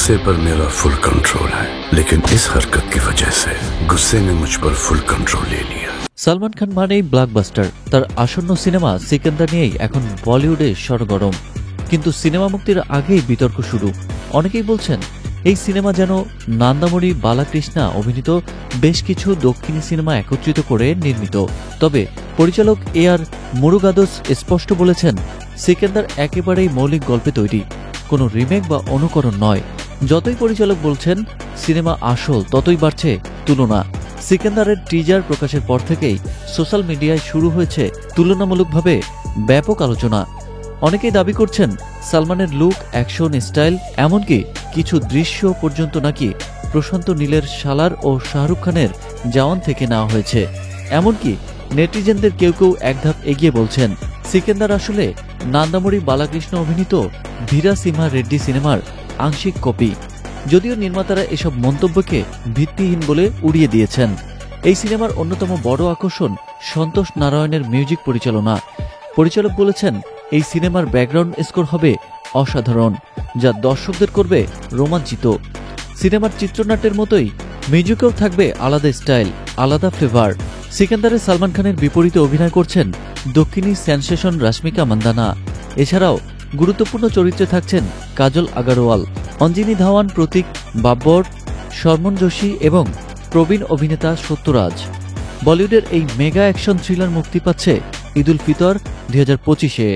गुस्से पर मेरा फुल कंट्रोल है, लेकिन इस हरकत की वजह से गुस्से ने मुझ पर फुल कंट्रोल ले लिया। সালমান খান মানেই ব্লকবাস্টার। তার আসন্ন সিনেমা সিকান্দার নিয়েই এখন বলিউডে সরগরম। কিন্তু সিনেমা মুক্তির আগেই বিতর্ক শুরু। অনেকেই বলছেন এই সিনেমা যেন নান্দামণি বালাকৃষ্ণা অভিনীত বেশ কিছু দক্ষিণী সিনেমা একত্রিত করে নির্মিত। তবে পরিচালক AR মুরুগাদোস স্পষ্ট বলেছেন, সিকান্দার একেবারেই মৌলিক গল্পে তৈরি, কোনো রিমেক বা অনুকরণ নয়। যতই পরিচালক বলছেন সিনেমা আসল, ততই বাড়ছে তুলনা। সিকান্দারের টিজার প্রকাশের পর থেকেই সোশ্যাল মিডিয়ায় শুরু হয়েছে তুলনামূলকভাবে ব্যাপক আলোচনা। অনেকেই দাবি করছেন সালমানের লুক, অ্যাকশন স্টাইল, এমনকি কিছু দৃশ্য পর্যন্ত নাকি প্রশান্ত নীলের সালার ও শাহরুখ খানের জওয়ান থেকে নেওয়া হয়েছে। এমনকি নেটিজেনদের কেউ কেউ এক ধাপ এগিয়ে বলছেন সিকান্দার আসলে নান্দামণি বালাকৃষ্ণ অভিনীত ভীরা সিমহা রেড্ডি সিনেমার আংশিক কপি। যদিও নির্মাতারা এসব মন্তব্যকে ভিত্তিহীন বলে উড়িয়ে দিয়েছেন। এই সিনেমার অন্যতম বড় আকর্ষণ সন্তোষ নারায়ণের মিউজিক পরিচালনা। পরিচালক বলেছেন এই সিনেমার ব্যাকগ্রাউন্ড স্কোর হবে অসাধারণ, যা দর্শকদের করবে রোমাঞ্চিত। সিনেমার চিত্রনাট্যের মতোই মিউজিকেও থাকবে আলাদা স্টাইল, আলাদা ফ্লেভার। সিকান্দারে সালমান খানের বিপরীতে অভিনয় করছেন দক্ষিণী সেন্সেশন রাশ্মিকা মান্দানা। এছাড়াও গুরুত্বপূর্ণ চরিত্রে থাকছেন কাজল আগারওয়াল, অঞ্জিনী ধাওয়ান, প্রতীক বাব্বর, শর্মন যোশী এবং প্রবীণ অভিনেতা সত্যরাজ। বলিউডের এই মেগা অ্যাকশন থ্রিলার মুক্তি পাচ্ছে ঈদ উল ফিতর 2025-এ।